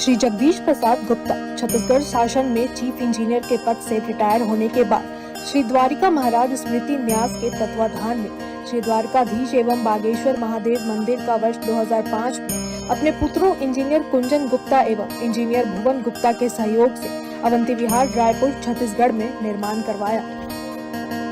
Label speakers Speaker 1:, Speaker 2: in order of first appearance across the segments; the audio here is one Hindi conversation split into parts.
Speaker 1: श्री जगदीश प्रसाद गुप्ता छत्तीसगढ़ शासन में चीफ इंजीनियर के पद से रिटायर होने के बाद श्री द्वारिका महाराज स्मृति न्यास के तत्वाधान में श्री द्वारकाधीश एवं बागेश्वर महादेव मंदिर का वर्ष 2005 में अपने पुत्रों इंजीनियर कुंजन गुप्ता एवं इंजीनियर भुवन गुप्ता के सहयोग से अवंती विहार रायपुर छत्तीसगढ़ में निर्माण करवाया।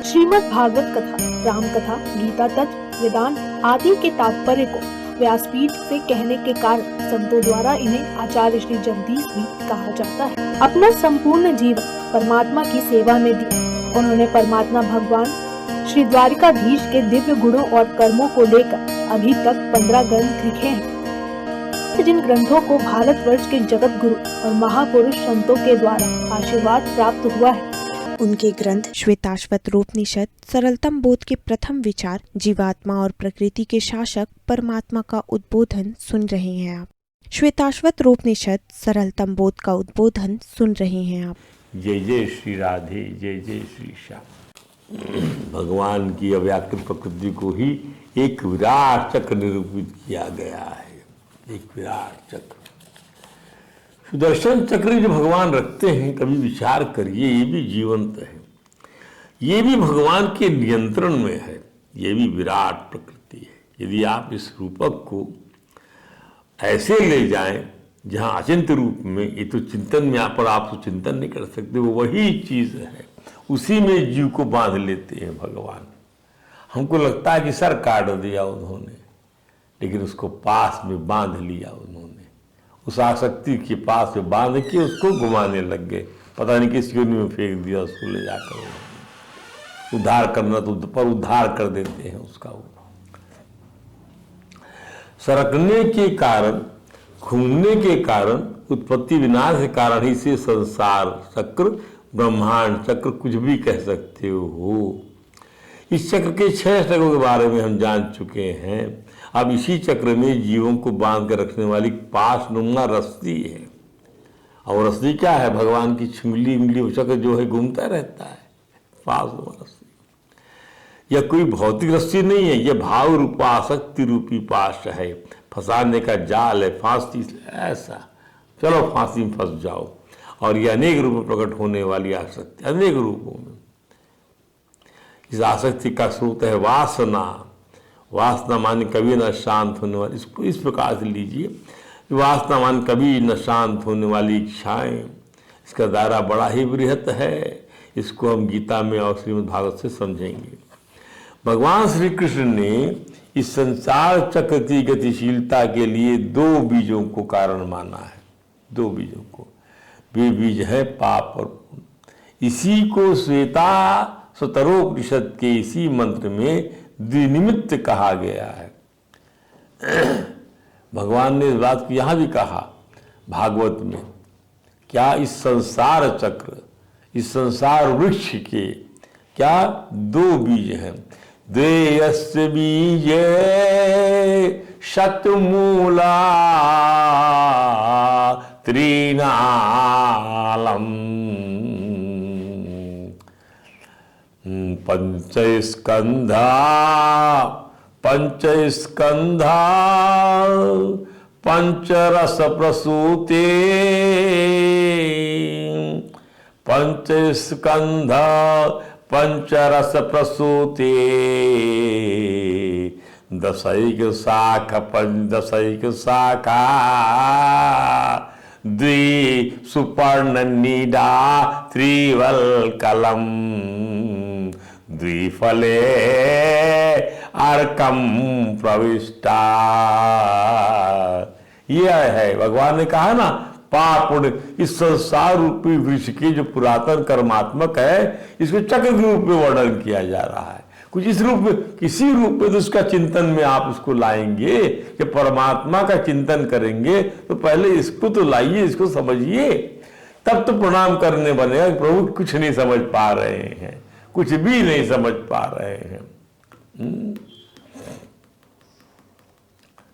Speaker 1: श्रीमद् भागवत कथा, राम कथा, गीता तत्व, वेदांत आदि के तात्पर्य को व्यासपीठ से कहने के कारण संतों द्वारा इन्हें आचार्य श्री जगदीश भी कहा जाता है। अपना संपूर्ण जीवन परमात्मा की सेवा में दिया उन्होंने परमात्मा भगवान श्री द्वारिकाधीश के दिव्य गुणों और कर्मों को लेकर अभी तक 15 ग्रंथ लिखे हैं, जिन ग्रंथों को भारतवर्ष के जगत गुरु और महापुरुष संतों के द्वारा आशीर्वाद प्राप्त हुआ है।
Speaker 2: उनके ग्रंथ श्वेताश्वत रूपनिषद, सरलतम बोध के प्रथम विचार, जीवात्मा और प्रकृति के शासक परमात्मा का उद्बोधन सुन रहे हैं आप। श्वेताश्वत रूपनिषद, सरलतम बोध का उद्बोधन सुन रहे हैं आप।
Speaker 3: जय जय श्री राधे, जय जय श्री श्याम। भगवान की अव्याकृत प्रकृति को ही एक विराट चक्र निरूपित किया गया है, एक विराट चक्र। सुदर्शन चक्र जो भगवान रखते हैं, कभी विचार करिए, ये भी जीवंत है, ये भी भगवान के नियंत्रण में है, ये भी विराट प्रकृति है। यदि आप इस रूपक को ऐसे ले जाएं जहाँ अचिंत्य रूप में, ये तो चिंतन में पर आप तो चिंतन नहीं कर सकते, वो वही चीज़ है, उसी में जीव को बांध लेते हैं भगवान। हमको लगता है कि सर काट दिया उन्होंने, लेकिन उसको पास में बांध लिया उन्होंने, उस आसक्ति के पास में बांध के उसको घुमाने लग गए, पता नहीं किस योनि में फेंक दिया उसको ले जाकर। उद्धार करना तो पर उद्धार कर देते हैं उसका। वो सरकने के कारण, घूमने के कारण, उत्पत्ति विनाश के कारण ही से संसार चक्र, ब्रह्मांड चक्र, कुछ भी कह सकते हो। इस चक्र के 6 चक्रों के बारे में हम जान चुके हैं। अब इसी चक्र में जीवों को बांध कर रखने वाली पाशनुमा रस्सी है। और रस्सी क्या है? भगवान की छिंगली उंगली चक्र जो है घूमता रहता है, पाशनुमा रस्सी। यह कोई भौतिक रस्सी नहीं है, यह भाव रूपा आसक्ति रूपी पाश है, फंसाने का जाल है, फांसी। ऐसा चलो फांसी में फंस जाओ। और यह अनेक रूप में प्रकट होने वाली आसक्ति, अनेक रूपों में। इस आसक्ति का स्रोत है वासना। वासना मान कभी न शांत होने वाली, इसको इस प्रकार से लीजिए, वासना मान कभी न शांत होने वाली इच्छाएं। इसका दायरा बड़ा ही बृहत है, इसको हम गीता में और श्रीमद् भागवत से समझेंगे। भगवान श्री कृष्ण ने इस संसार चक्र की गतिशीलता के लिए 2 बीजों को कारण माना है, 2 बीजों को। वे बीज है पाप और पुण्य। इसी को श्वेता स्वतरोपनिषद के इसी मंत्र में द्विनिमित्त कहा गया है। भगवान ने इस बात को यहां भी कहा भागवत में, क्या इस संसार चक्र, इस संसार वृक्ष के क्या 2 बीज हैं। द्वेयस्य बीजे शतमूला त्रिनालम, पंचस्कंधा पंचरस प्रसूते, पंचस्कंधा पंचरस प्रसूते, दशैक शाखा पंचदशैक शाखा, द्वि सुपर्ण नीडा त्रिवल्कलम, द्विफले अर्कम प्रविष्टा। यह है, भगवान ने कहा ना, पाप पुण्य, इस संसार रूपी वृक्ष के जो पुरातन कर्मात्मक है, इसको चक्र के रूप में वर्णन किया जा रहा है। कुछ इस रूप में, किसी रूप में तो उसका चिंतन में आप उसको लाएंगे कि परमात्मा का चिंतन करेंगे, तो पहले इसको तो लाइए, इसको समझिए, तब तो प्रणाम करने बनेगा। प्रभु कुछ नहीं समझ पा रहे हैं, कुछ भी नहीं समझ पा रहे हैं।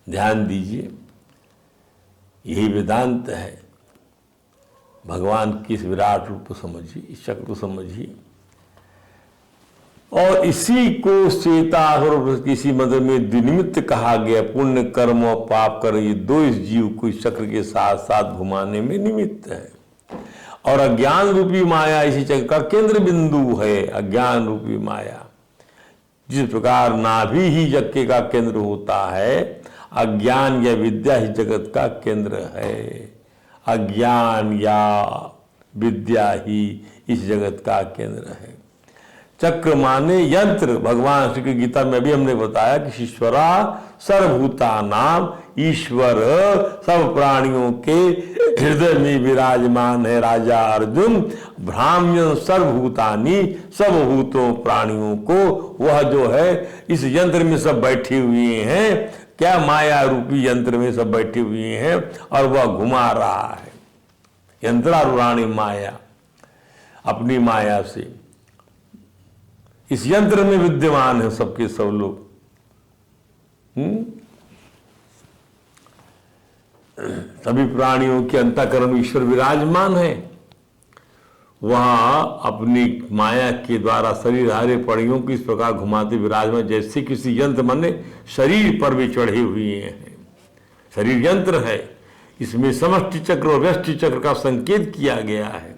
Speaker 3: ध्यान दीजिए, यही वेदांत है। भगवान की इस विराट रूप को समझिए, इस चक्र को समझिए। और इसी को श्वेताश्वर किसी मंत्र में द्विनिमित्त कहा गया। पुण्य कर्म और पाप कर्म ये दो इस जीव को इस चक्र के साथ साथ घुमाने में निमित्त है। और अज्ञान रूपी माया इसी चक्र का केंद्र बिंदु है। अज्ञान रूपी माया जिस प्रकार नाभि ही यज्ञ का केंद्र होता है, अज्ञान या विद्या ही जगत का केंद्र है। अज्ञान या विद्या ही इस जगत का केंद्र है। चक्र माने यंत्र। भगवान श्री की गीता में भी हमने बताया कि ईश्वरा सर्वभूता नाम, ईश्वर सब प्राणियों के हृदय में विराजमान है। राजा अर्जुन भ्राम्यन सर्वभूतानि, सब भूतों प्राणियों को वह जो है इस यंत्र में सब बैठे हुए हैं। क्या माया रूपी यंत्र में सब बैठे हुए हैं और वह घुमा रहा है। यंत्रारूढ़ाणी माया, अपनी माया से इस यंत्र में विद्यमान है सबके सब लोग। सभी प्राणियों के अंतःकरण में ईश्वर विराजमान है। वहां अपनी माया के द्वारा शरीर हारे प्राणियों को इस प्रकार घुमाते विराजमान, जैसे किसी यंत्र माने शरीर पर भी चढ़े हुए हैं। शरीर यंत्र है, इसमें समष्टि चक्र और व्यष्टि चक्र का संकेत किया गया है।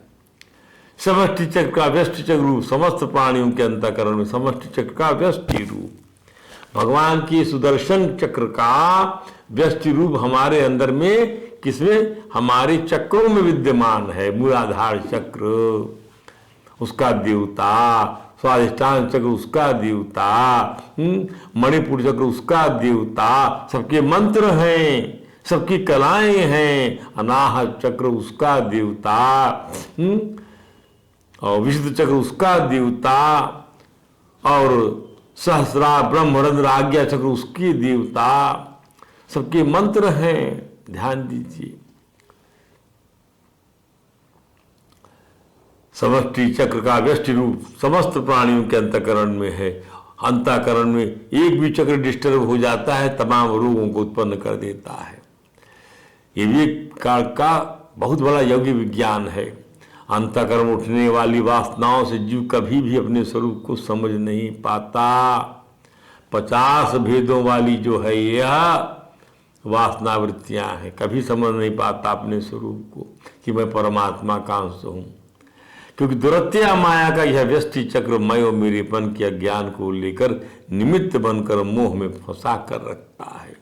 Speaker 3: समष्टि चक्र का व्यष्टि चक्र रूप समस्त प्राणियों के अंतःकरण में, समष्टि चक्र का व्यष्टि रूप भगवान की सुदर्शन चक्र का व्यष्टि रूप हमारे अंदर में, किसमें, हमारे चक्रों में विद्यमान है। मूलाधार चक्र उसका देवता, स्वाधिष्ठान चक्र उसका देवता, मणिपुर चक्र उसका देवता, सबके मंत्र हैं, सबकी कलाएं हैं। अनाहत चक्र उसका देवता, और विशुद्ध चक्र उसका देवता, और सहस्रा ब्रह्मरंध्र आज्ञा चक्र उसकी देवता, सबके मंत्र हैं। ध्यान दीजिए। समष्टि चक्र का व्यष्टि रूप समस्त प्राणियों के अंतःकरण में है। अंतःकरण में एक भी चक्र डिस्टर्ब हो जाता है, तमाम रोगों को उत्पन्न कर देता है। ये भी एक काल का बहुत बड़ा योगी विज्ञान है। अंतःकरण उठने वाली वासनाओं से जीव कभी भी अपने स्वरूप को समझ नहीं पाता। 50 भेदों वाली जो है यह वासना वृत्तियां हैं, कभी समझ नहीं पाता अपने स्वरूप को कि मैं परमात्मा का अंश हूं। क्योंकि दुरत्या माया का यह व्यष्टि चक्र मैं और मेरेपन के अज्ञान को लेकर निमित्त बनकर मोह में फंसा कर रखता है।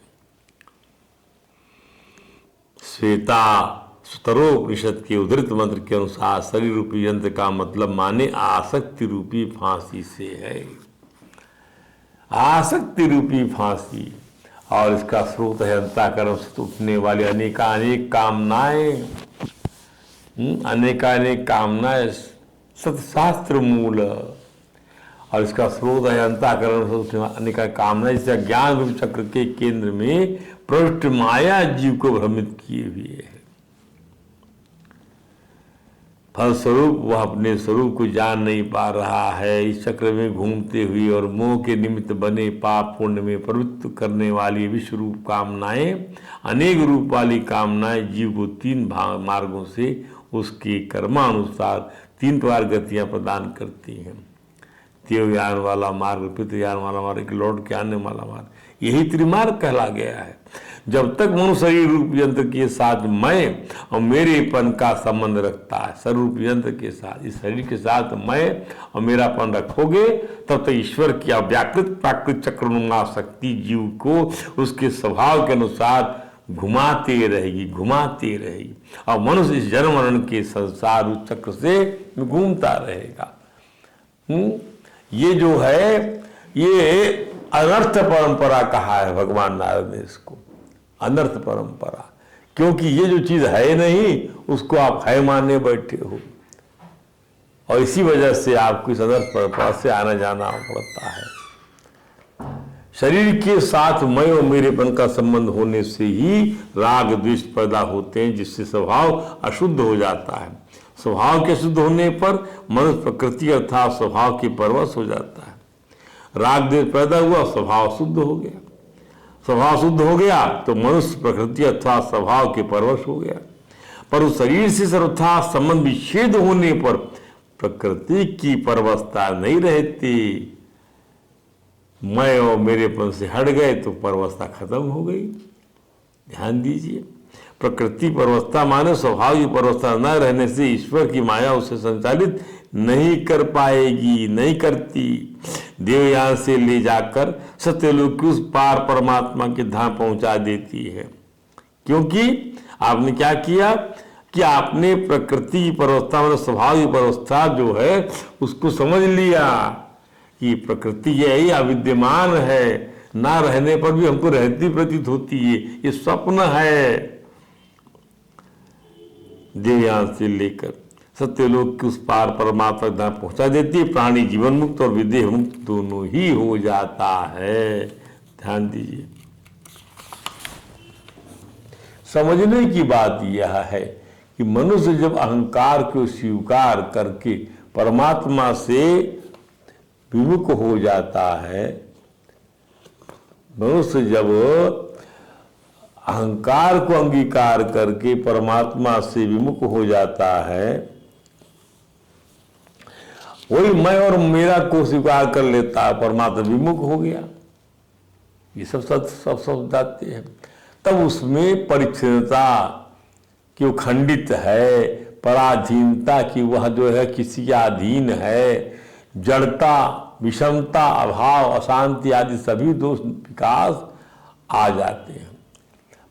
Speaker 3: श्वेता सुतरोपनिषद के उद्धृत मंत्र के अनुसार शरीर रूपी यंत्र का मतलब माने आसक्ति रूपी फांसी से है। आसक्ति रूपी फांसी, और इसका स्रोत है अंतःकरण से उठने वाली अनेकानेक कामनाएं। अनेकानेक कामनाएं सतशास्त्र मूल, और इसका स्रोत है अंतःकरण से उठने वाली अनेक कामनाएं। जिसे ज्ञान रूप चक्र के केंद्र में प्रविष्ट माया जीव को भ्रमित किए हुए है। फलस्वरूप वह अपने स्वरूप को जान नहीं पा रहा है। इस चक्र में घूमते हुए और मोह के निमित्त बने पाप पुण्य में प्रवृत्त करने वाली विश्व रूप कामनाएं, अनेक रूप वाली कामनाएं जीव को 3 मार्गों से उसके कर्मानुसार 3 प्रकार गतियां प्रदान करती हैं। देवयान वाला मार्ग, पितृयान वाला मार्ग, लौट के आने वाला मार्ग, यही त्रिमार्ग कहला गया है। जब तक मनुष्य शरीर रूप यंत्र के साथ मैं और मेरेपन का संबंध रखता है, स्वरूप यंत्र के साथ, इस शरीर के साथ मैं और मेरापन रखोगे, तब तक ईश्वर की अव्याकृत प्राकृत चक्रनुमा शक्ति जीव को उसके स्वभाव के अनुसार घुमाते रहेगी और मनुष्य इस जन्म मरण के संसार उस चक्र से घूमता रहेगा। ये जो है ये अनर्थ परंपरा कहा है भगवान नारद ने इसको, अनर्थ परंपरा। क्योंकि ये जो चीज है नहीं उसको आप है मानने बैठे हो, और इसी वजह से आपको इस अनर्थ परंपरा से आना जाना पड़ता है। शरीर के साथ मैं और मेरेपन का संबंध होने से ही राग द्वेष पैदा होते हैं, जिससे स्वभाव अशुद्ध हो जाता है। स्वभाव के शुद्ध होने पर मनुष्य प्रकृति अर्थात स्वभाव के परवश हो जाता है। राग द्वेष पैदा हुआ, स्वभाव शुद्ध हो गया। स्वभाव शुद्ध हो गया तो मनुष्य प्रकृति अर्थात स्वभाव के परवश हो गया। पर उस शरीर से सर्वथा संबंध विच्छेद होने पर प्रकृति की परवशता नहीं रहती, मैं और मेरेपन से हट गए तो परवस्था खत्म हो गई। ध्यान दीजिए, प्रकृति परवस्था माने स्वभाव की परवस्था न रहने से ईश्वर की माया उसे संचालित नहीं कर पाएगी, नहीं करती। देवयान से ले जाकर सत्यलोक की उस पार परमात्मा के धाम पहुंचा देती है। क्योंकि आपने क्या किया कि आपने प्रकृति की परवस्था मतलब स्वभाव की परवस्था जो है उसको समझ लिया कि प्रकृति यही अविद्यमान है, ना रहने पर भी हमको रहती प्रतीत होती है, ये स्वप्न है। देवयान से लेकर सत्यलोक के उस पार परमात्मा धाम पहुंचा देती है। प्राणी जीवन मुक्त और विदेह मुक्त दोनों ही हो जाता है। ध्यान दीजिए, समझने की बात यह है कि मनुष्य जब अहंकार को स्वीकार करके परमात्मा से विमुख हो जाता है, मनुष्य जब अहंकार को अंगीकार करके परमात्मा से विमुख हो जाता है, वही मैं और मेरा को स्वीकार कर लेता है, परमात्मा विमुख हो गया, ये सब जाते हैं। तब उसमें परिच्छिन्नता कि वो खंडित है, पराधीनता की वह जो है किसी के अधीन है, जड़ता, विषमता, अभाव, अशांति आदि सभी दोष विकास आ जाते हैं।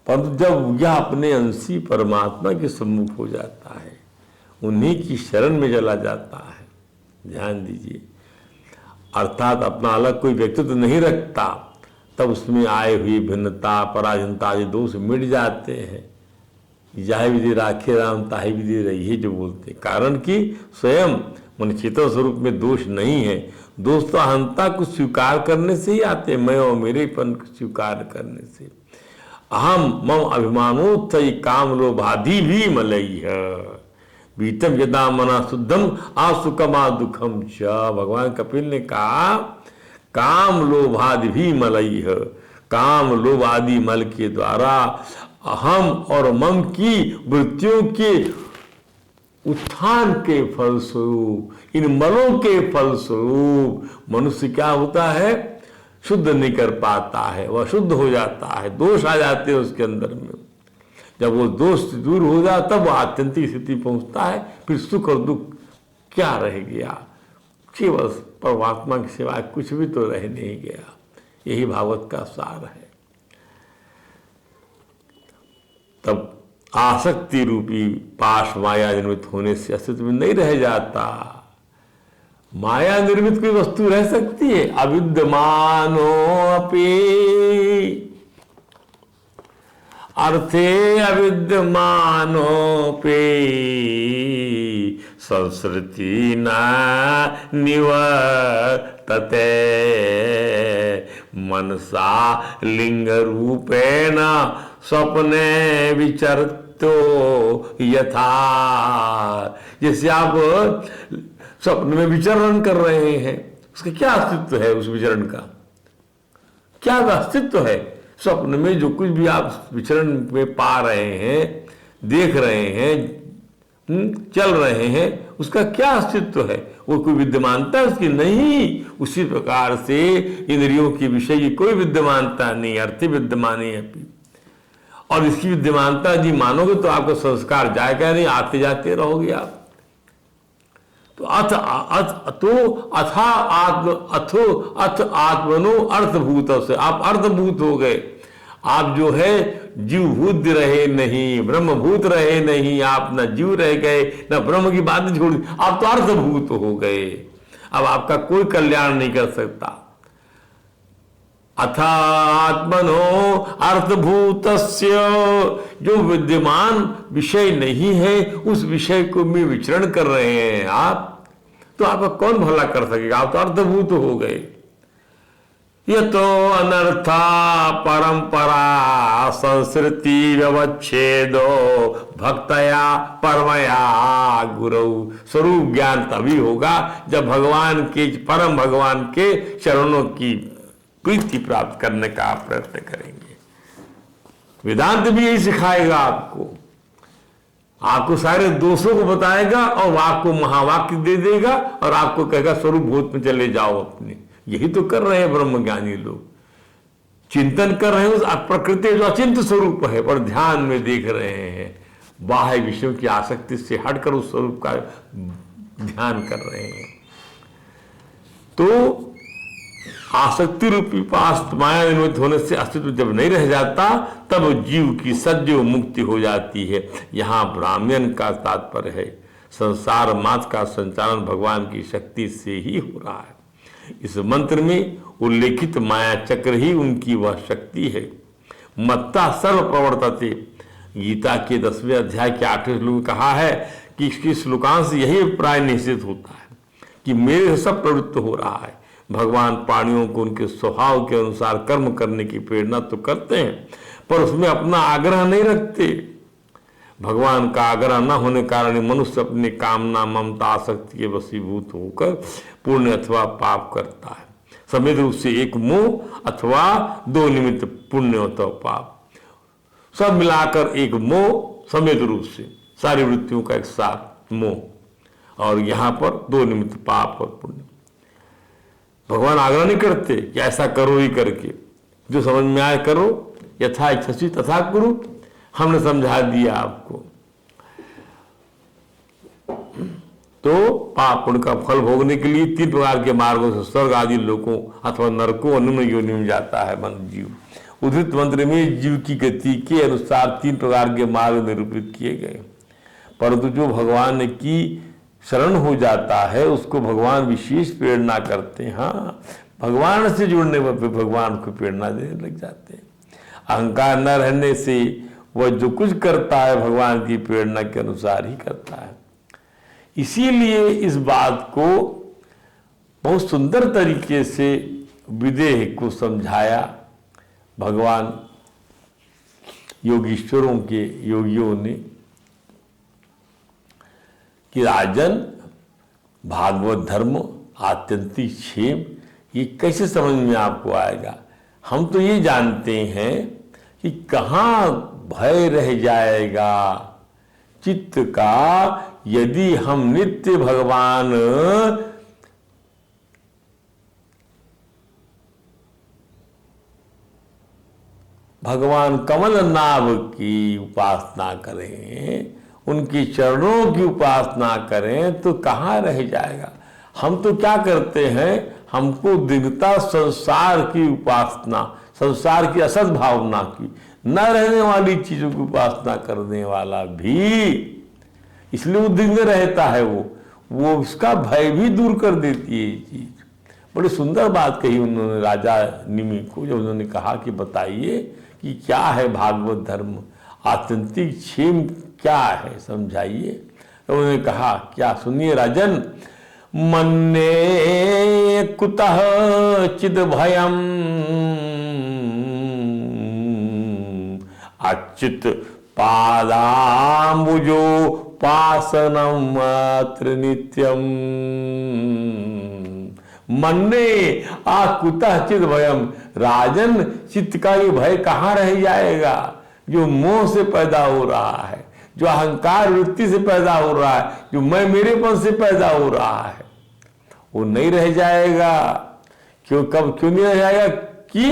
Speaker 3: परंतु जब यह अपने अंशी परमात्मा के सम्मुख हो जाता है, उन्हीं की शरण में चला जाता है, ध्यान दीजिए, अर्थात अपना अलग कोई व्यक्तित्व नहीं रखता, तब उसमें आए हुई भिन्नता, पराधीनता आदि दोष मिट जाते हैं। जाहे विधि राखे राम ताहि विधि रही है जो बोलते, कारण कि स्वयं मन चेतन स्वरूप में दोष नहीं है। दोष तो अहंता को स्वीकार करने से ही आते हैं, मैं और मेरेपन को स्वीकार करने से। अहम मम अभिमानोत्थई काम लोभादि भी मलई है बीतम यदा मना शुद्धम आसुकमा दुखम च। भगवान कपिल ने कहा काम लोभादि भी मलई है, काम लोभ आदि मल के द्वारा अहम और मम की वृत्तियों के उत्थान के फलस्वरूप, इन मलों के फलस्वरूप मनुष्य क्या होता है, शुद्ध नहीं कर पाता है, वह शुद्ध हो जाता है, दोष आ जाते हैं उसके अंदर में। जब वो दोष दूर हो जाता तब वो आत्यंतिक स्थिति पहुंचता है, फिर सुख और दुख क्या रह गया, केवल परमात्मा के सिवाय कुछ भी तो रह नहीं गया। यही भागवत का सार है। तब आसक्ति रूपी पाश माया निर्मित होने से अस्तित्व में नहीं रह जाता। माया निर्मित कोई वस्तु रह सकती है, अविद्यमानो अपि अर्थे अविद्यमानोपि संसृति न निवर्तते मनसा लिंग रूपेण स्वप्ने विचरतो यथा। जैसे आप स्वप्न में विचरण कर रहे हैं, उसका क्या अस्तित्व है, उस विचरण का क्या अस्तित्व है? स्वप्न में जो कुछ भी आप विचरण में पा रहे हैं, देख रहे हैं, चल रहे हैं, उसका क्या अस्तित्व है? वो कोई विद्यमानता उसकी नहीं। उसी प्रकार से इंद्रियों के विषय की कोई विद्यमानता नहीं, अर्थी विद्यमानी है। और इसकी विद्यमानता यदि मानोगे तो आपका संस्कार जाएगा नहीं, आते जाते रहोगे आप। तो अथ आत्मनो अर्थभूत से आप अर्थभूत हो गए। आप जो है जीवभूत रहे नहीं, ब्रह्मभूत रहे नहीं, आप न जीव रह गए न ब्रह्म की बात छोड़ दी, आप तो अर्थभूत हो गए। अब आपका कोई कल्याण नहीं कर सकता। अथा आत्मनो अर्थभूतस्य, जो विद्यमान विषय नहीं है उस विषय को में विचरण कर रहे हैं आप, तो आपका कौन भला कर सकेगा? आप तो अर्थभूत हो गए। ये तो अनर्था परंपरा संस्कृति व्यवच्छेदो भक्तया परमया गुरु। स्वरूप ज्ञान तभी होगा जब भगवान के, परम भगवान के चरणों की प्रीति प्राप्त करने का आप प्रयत्न करेंगे। वेदांत भी यही सिखाएगा आपको, आपको सारे दोषों को बताएगा और आपको महावाक्य दे देगा और आपको कहेगा स्वरूप भूत में चले जाओ अपने, यही तो कर रहे हैं ब्रह्मज्ञानी लोग, चिंतन कर रहे हैं उस प्रकृति जो अचिंत्य स्वरूप है पर ध्यान में देख रहे हैं, बाह्य विषयों की आसक्ति से हटकर उस स्वरूप का ध्यान कर रहे हैं। तो आसक्ति रूपी पास माया निमित्त होने से अस्तित्व जब नहीं रह जाता तब जीव की सदैव मुक्ति हो जाती है। यहाँ ब्राह्मण का तात्पर्य है संसार मात्र का संचालन भगवान की शक्ति से ही हो रहा है। इस मंत्र में उल्लेखित माया चक्र ही उनकी वह शक्ति है। मत्ता सर्व प्रवर्तते, गीता के 10वें अध्याय के 8वें श्लोक में कहा है कि इसकी श्लोकांश यही प्राय निश्चित होता है कि मेरे से सब प्रवृत्त हो रहा है। भगवान प्राणियों को उनके स्वभाव के अनुसार कर्म करने की प्रेरणा तो करते हैं पर उसमें अपना आग्रह नहीं रखते। भगवान का आग्रह न होने कारण मनुष्य अपनी कामना ममता आसक्ति के वशीभूत होकर पुण्य अथवा पाप करता है। समेत रूप से एक मोह अथवा दो निमित्त पुण्य अथवा पाप, सब मिलाकर एक मोह समेत रूप से सारी वृत्तियों का एक साथ मोह, और यहाँ पर दो निमित्त पाप और पुण्य। भगवान आग्रह नहीं करते कि ऐसा करो ही करके, जो समझ में आए करो, यथा इच्छसि तथा कुरु, हमने समझा दिया आपको। तो पाप पुण्य का फल भोगने के लिए 3 प्रकार के मार्गों से स्वर्ग आदि लोकों अथवा नरकों और निम्न योनि में जाता है जीव। उद्धृत मंत्र में जीव की गति के अनुसार 3 प्रकार के मार्ग निरूपित किए गए, परंतु जो भगवान की शरण हो जाता है उसको भगवान विशेष प्रेरणा करते हैं। हाँ, भगवान से जुड़ने पर भगवान को प्रेरणा देने लग जाते हैं। अहंकार न रहने से वह जो कुछ करता है भगवान की प्रेरणा के अनुसार ही करता है। इसीलिए इस बात को बहुत सुंदर तरीके से विदेह को समझाया भगवान योगीश्वरों के योगियों ने कि राजन, भागवत धर्म आत्यंतिक क्षेम ये कैसे समझ में आपको आएगा। हम तो ये जानते हैं कि कहाँ भय रह जाएगा चित्त का यदि हम नित्य भगवान कमल नाभ की उपासना करें, उनके चरणों की उपासना करें तो कहाँ रह जाएगा। हम तो क्या करते हैं, हमको दिखता संसार की उपासना, संसार की असत भावना की, न रहने वाली चीजों की उपासना करने वाला भी, इसलिए उद्विग्न रहता है। वो उसका भय भी दूर कर देती है ये चीज। बड़ी सुंदर बात कही उन्होंने राजा निमि को, जब उन्होंने कहा कि बताइए कि क्या है भागवत धर्म, आत्यंतिक क्षेम क्या है, समझाइए। तो उन्होंने कहा क्या, सुनिए राजन, मन्ने कुतः चिद भयम अच्युत पादाम्बुजो पासनम मात्र नित्यम। मन्ने कुतः चिद भयम, राजन चित्त का ये भय कहाँ रह जाएगा जो मोह से पैदा हो रहा है, जो अहंकार वृत्ति से पैदा हो रहा है, जो मैं मेरेपन से पैदा हो रहा है, वो नहीं रह जाएगा। क्यों नहीं रह जाएगा कि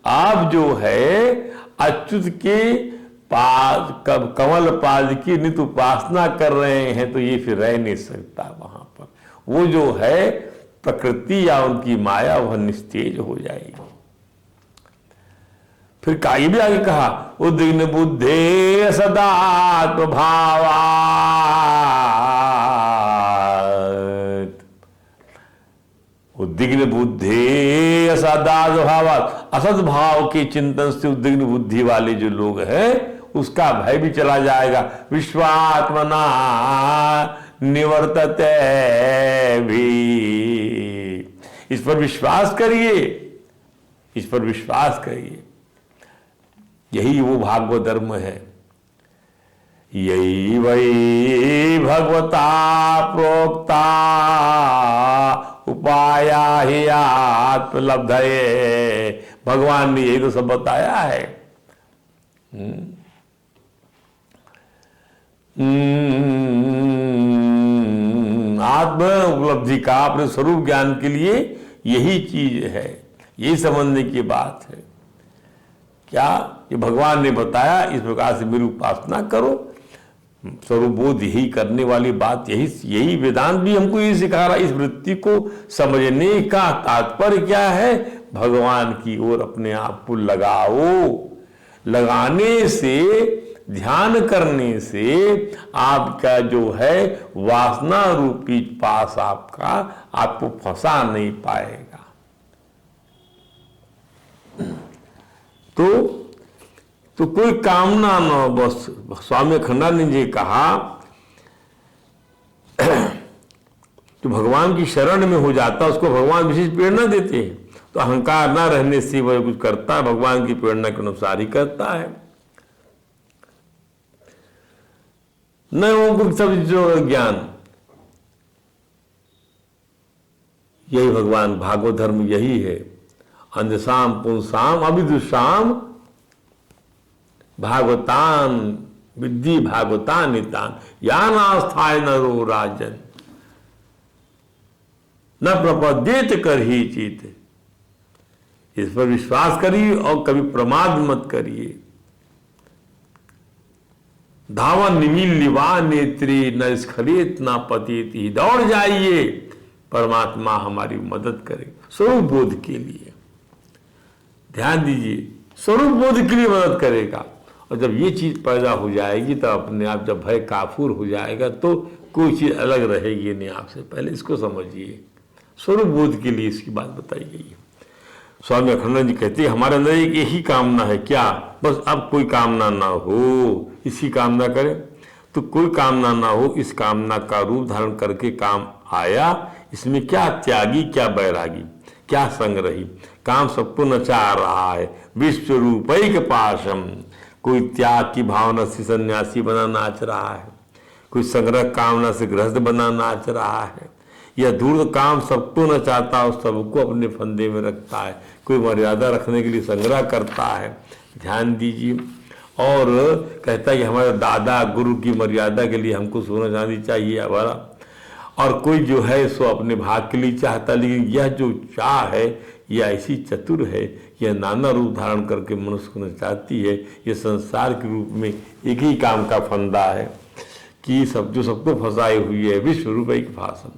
Speaker 3: आप जो है अच्युत के कमल पाद की नित्य उपासना कर रहे हैं तो ये फिर रह नहीं सकता वहां पर। वो जो है प्रकृति या उनकी माया वह निस्तेज हो जाएगी। फिर ये भी आगे कहा, उद्विग्न बुद्धे सदात्म भावा, उद्विग्न बुद्धे सदात्म भावा, असद भाव के चिंतन से उद्विग्न बुद्धि वाले जो लोग हैं उसका भय भी चला जाएगा। विश्वात्मना निवर्तते भी, इस पर विश्वास करिए, इस पर विश्वास करिए। यही वो भागवत धर्म है। यही वही भगवता प्रोक्ता उपाया ही आत्मलब्धये, भगवान ने यही तो सब बताया है। आत्म उपलब्धि का, अपने स्वरूप ज्ञान के लिए यही चीज है, यही समझने की बात है। क्या ये भगवान ने बताया, इस प्रकार से मेरी उपासना करो, स्वरूप बोध यही करने वाली बात, यही वेदांत भी हमको यही सिखा रहा है। इस वृत्ति को समझने का तात्पर्य क्या है? भगवान की ओर अपने आप को लगाओ। लगाने से, ध्यान करने से आपका जो है वासना रूपी पास आपको फंसा नहीं पाएगा। तो कोई कामना न हो, बस स्वामी अखंडानंद जी कहा तो भगवान की शरण में हो जाता, उसको भगवान विशेष प्रेरणा देते हैं। तो अहंकार ना रहने से वह कुछ करता है, भगवान की प्रेरणा के अनुसार ही करता है। न वो सब जो ज्ञान, यही भगवान भागवत धर्म यही है। अंधसाम पुंसाम अविदुषाम भागवतान विद्धि भागवतान नितान यान आस्थाय नरो राजन न प्रपद्येत कर ही चित। इस पर विश्वास करिए और कभी प्रमाद मत करिए। धावन निमील निवा नेत्री न स्खलित न पतित, ही दौड़ जाइए, परमात्मा हमारी मदद करे स्वरूप बोध के लिए। ध्यान दीजिए, स्वरूप बोध के लिए मदद करेगा। और जब ये चीज पैदा हो जाएगी तो अपने आप जब भय काफूर हो जाएगा तो कोई चीज अलग रहेगी नहीं आपसे। पहले इसको समझिए, स्वरूप बोध के लिए इसकी बात बताई गई है। स्वामी अखंडानंद जी कहते हैं हमारे अंदर एक यही कामना है, क्या? बस अब कोई कामना ना हो, इसी कामना करें। तो कोई कामना ना हो, इस कामना का रूप धारण करके काम आया। इसमें क्या त्यागी, क्या बैरागी, क्या संग्रही। काम सबको नचा रहा है, विश्व रूपैक पाशम। कोई त्याग की भावना से सन्यासी बना नाच रहा है, कोई संग्रह कामना से गृहस्थ बना नाच रहा है, या दूर काम सबको नचाता है, सबको अपने फंदे में रखता है। कोई मर्यादा रखने के लिए संग्रह करता है। ध्यान दीजिए, और कहता है कि हमारे दादा गुरु की मर्यादा के लिए हमको सोना चांदी चाहिए हमारा। और कोई जो है सो अपने भाग के लिए चाहता, लेकिन यह जो चाह है यह ऐसी चतुर है, यह नाना रूप धारण करके मनुष्य को नचाती है। यह संसार के रूप में एक ही काम का फंदा है कि सब जो सबको फंसाई हुई है, विश्व रूपैक भाषण।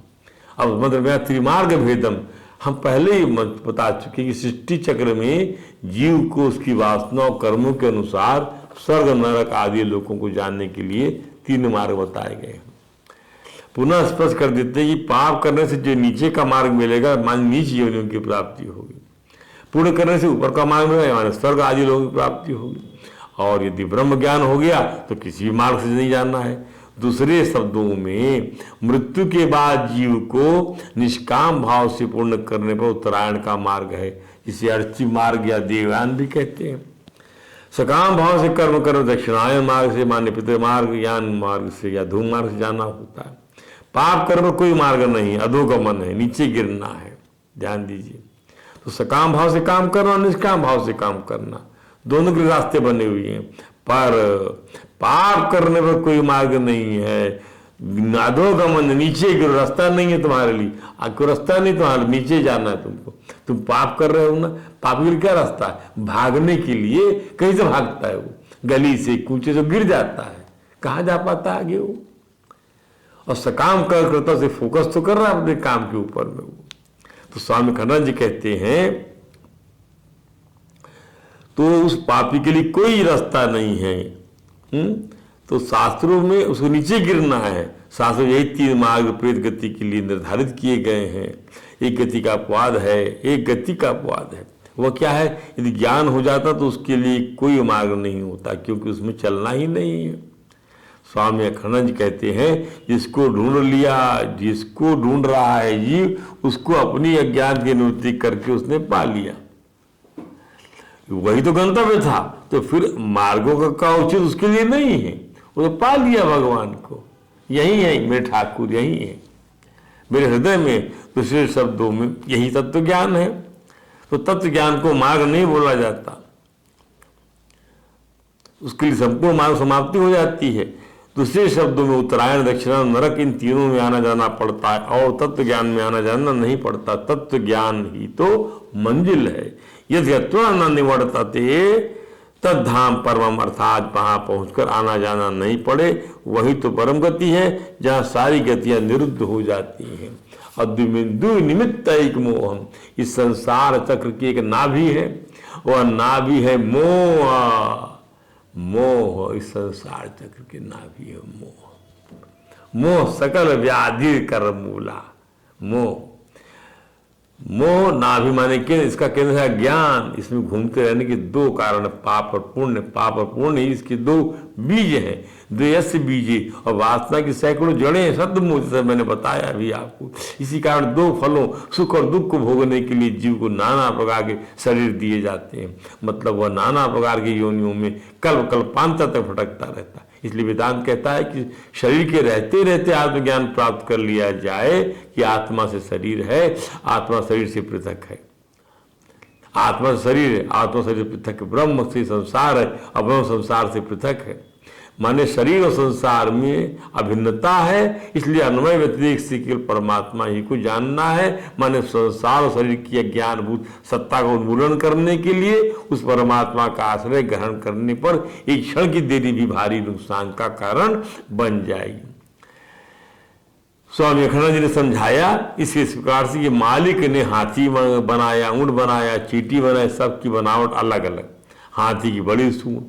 Speaker 3: अब मतलब मैं त्रिमार्ग भेदम, हम पहले ही बता चुके कि सृष्टि चक्र में जीव को उसकी वासना और कर्मों के अनुसार स्वर्ग नरक आदि लोगों को जानने के लिए 3 मार्ग बताए गए हैं। पुनः स्पष्ट कर देते हैं कि पाप करने से जो नीचे का मार्ग मिलेगा, मान नीच योनियों की प्राप्ति होगी। पुण्य करने से ऊपर का मार्ग मिलेगा, मान स्वर्ग आदि लोगों की प्राप्ति होगी। और यदि ब्रह्म ज्ञान हो गया तो किसी भी मार्ग से नहीं जानना है। दूसरे शब्दों में मृत्यु के बाद जीव को निष्काम भाव से पूर्ण करने पर उत्तरायण का मार्ग है, जिसे अर्ची मार्ग या देवयान भी कहते हैं। सकाम भाव से कर्म करो दक्षिणायन मार्ग से, मान्य पितृमार्ग यान मार्ग से या धूम मार्ग से जाना होता है। पाप कर्म कोई मार्ग नहीं, अधोगमन है, नीचे गिरना है। ध्यान दीजिए, तो सकाम भाव से काम करना और निष्काम भाव से काम करना, दोनों के रास्ते बने हुए हैं। पर पाप करने पर कोई मार्ग नहीं है, अधोगमन, नीचे गिरो, रास्ता नहीं है तुम्हारे लिए। आपको रास्ता नहीं, तुम्हारे नीचे जाना है तुमको। तुम पाप कर रहे हो ना, पाप के लिए क्या रास्ता है? भागने के लिए कहीं से भागता है वो, गली से कूचे से गिर जाता है, कहाँ जा पाता आगे वो। और सकाम करता से फोकस तो कर रहा है अपने काम के ऊपर में वो। तो स्वामी अखंडानंद जी कहते हैं तो उस पापी के लिए कोई रास्ता नहीं है। तो शास्त्रों में उसको नीचे गिरना है। शास्त्रों यही 3 मार्ग प्रेत गति के लिए निर्धारित किए गए हैं। एक गति का अपवाद है, एक गति का अपवाद है। वह क्या है? यदि ज्ञान हो जाता तो उसके लिए कोई मार्ग नहीं होता, क्योंकि उसमें चलना ही नहीं है। स्वामी अखंडानंद जी कहते हैं जिसको ढूंढ लिया, जिसको ढूंढ रहा है जीव, उसको अपनी अज्ञान की निवृत्ति करके उसने पा लिया। वही तो गंतव्य था, तो फिर मार्गों का उचित उसके लिए नहीं है। वो तो पा लिया भगवान को। यही है मेरे ठाकुर, यही है मेरे हृदय में। दूसरे शब्दों में यही तत्व ज्ञान है। तो तत्व ज्ञान को मार्ग नहीं बोला जाता, उसके लिए संपूर्ण मार्ग समाप्ति हो जाती है। दूसरे शब्दों में उत्तरायण, दक्षिणायन, नरक, इन तीनों में आना जाना पड़ता है और तत्व ज्ञान में आना जाना नहीं पड़ता। तत्व ज्ञान ही तो मंजिल है। यदि न निवर्तते तद्धाम परमम, अर्थात वहां पहुंचकर आना जाना नहीं पड़े, वही तो परम गति है जहां सारी गतियां निरुद्ध हो जाती हैं। अद्विबिंदु निमित्त एक मोहम, इस संसार चक्र की एक नाभि है, वह नाभि है मोह। मोह इस संसार चक्र की नाभि है मोह। मोह सकल व्याधि कर मूला। मोह, मोह नाभि माने केंद्र, इसका केंद्र है ज्ञान। इसमें घूमते रहने के दो कारण, पाप और पुण्य। पाप और पुण्य ही इसके दो बीज हैं, द्वयस्य बीज, और वासना की सैकड़ों जड़ें हैं, सदमुख, जैसे मैंने बताया अभी आपको। इसी कारण दो फलों, सुख और दुख को भोगने के लिए जीव को नाना प्रकार के शरीर दिए जाते हैं। मतलब वह नाना प्रकार की योनियों में कल्पांतर तक भटकता रहता है। इसलिए वेदांत कहता है कि शरीर के रहते रहते आत्मज्ञान प्राप्त कर लिया जाए कि आत्मा से शरीर है, आत्मा शरीर से पृथक है। आत्मा शरीर है, आत्मा शरीर से पृथक है। ब्रह्म से संसार है और ब्रह्म संसार से पृथक है। माने शरीर और संसार में अभिन्नता है, इसलिए अन्वय व्यतिरेक से केवल परमात्मा ही को जानना है। माने संसार और शरीर की ज्ञानभूत सत्ता का उन्मूलन करने के लिए उस परमात्मा का आश्रय ग्रहण करने पर एक क्षण की देरी भी भारी नुकसान का कारण बन जाएगी। स्वामी अखंडानंद जी ने समझाया इसी प्रकार से कि मालिक ने हाथी बनाया, ऊंट बनाया, चींटी बनाया, सबकी बनावट अलग अलग। हाथी की बड़ी सूंड,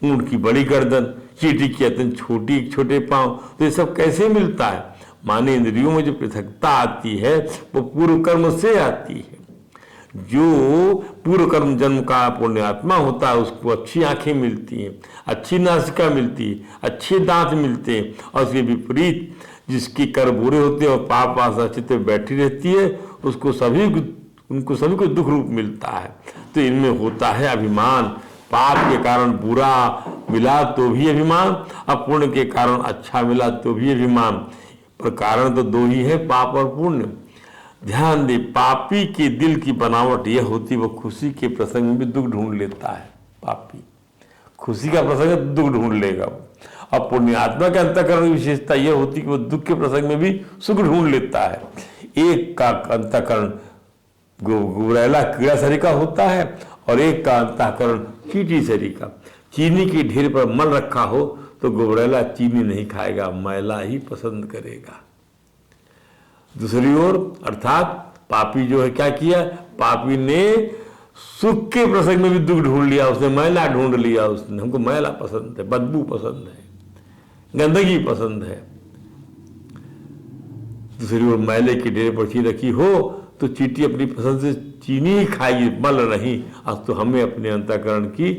Speaker 3: ऊंट की बड़ी गर्दन, चींटी की अत्यंत छोटी छोटे पांव, तो ये सब कैसे मिलता है? माने इंद्रियों में जो पृथकता आती है वो पूर्व कर्म से आती है। जो पूर्व कर्म जन्म का पुण्यात्मा होता है उसको अच्छी आंखें मिलती हैं, अच्छी नासिका मिलती है, अच्छे दांत मिलते हैं, और उसके विपरीत जिसकी कर बुरे होते हैं और पाप वासना चित्त में बैठी रहती है उनको सभी को दुख रूप मिलता है। तो इनमें होता है अभिमान। पाप के कारण बुरा मिला तो भी अभिमान, और पुण्य के कारण अच्छा मिला तो भी अभिमान। पर कारण तो दो ही है, पाप और पुण्य। ध्यान दे, पापी के दिल की बनावट यह होती, वो खुशी के प्रसंग में भी दुख ढूंढ लेता है। पापी खुशी का प्रसंग है दुख ढूंढ लेगा वो। और पुण्यात्मा के अंतःकरण की विशेषता यह होती कि वो दुख के प्रसंग में भी सुख ढूंढ लेता है। एक का अंतःकरण गुबरैला कीड़ा शरीर का होता है और एक का अंतःकरण चींटी शरीर का। चीनी के ढेर पर मल रखा हो तो गुबरैला चीनी नहीं खाएगा, मैला ही पसंद करेगा। दूसरी ओर अर्थात पापी जो है क्या किया, पापी ने सुख के प्रसंग में भी दुख ढूंढ लिया, उसने मैला ढूंढ लिया। उसने हमको मैला पसंद है, बदबू पसंद है, गंदगी पसंद है। दूसरी ओर मैले के ढेर पर चीनी रखी हो तो चींटी अपनी पसंद से चीनी ही खाएगी, मल नहीं। अब तो हमें अपने अंतःकरण की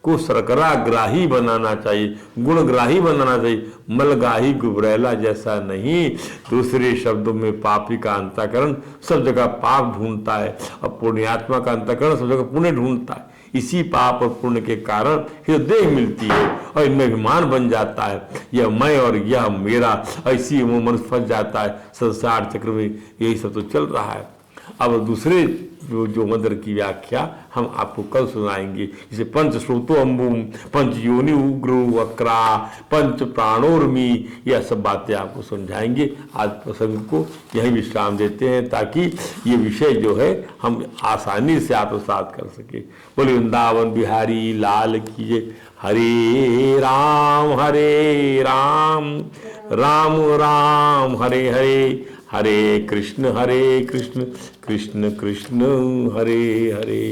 Speaker 3: को सरकराग्राही बनाना चाहिए, गुणग्राही बनाना चाहिए, मलगाही गुबरैला जैसा नहीं। दूसरे शब्दों में पापी का अंतःकरण सब जगह पाप ढूंढता है और पुण्यात्मा का अंतःकरण सब जगह पुण्य ढूंढता है। इसी पाप और पुण्य के कारण ही देह मिलती है और इनमें अभिमान बन जाता है, यह मैं और यह मेरा, ऐसी वो मनुष्य फंस जाता है संसार चक्र में। यही सब तो चल रहा है। अब दूसरे जो मंत्र की व्याख्या हम आपको कल सुनाएंगे, जैसे पंच श्रोतो अम्बुम, पंच योनि उग्र वक्रा, पंच प्राणोर्मी, यह सब बातें आपको समझाएंगे। आज प्रसंग को यही विश्राम देते हैं ताकि ये विषय जो है हम आसानी से आत्मसात कर सके। बोले वृंदावन बिहारी लाल की जय। हरे राम राम राम हरे हरे, हरे कृष्ण कृष्ण कृष्ण हरे हरे।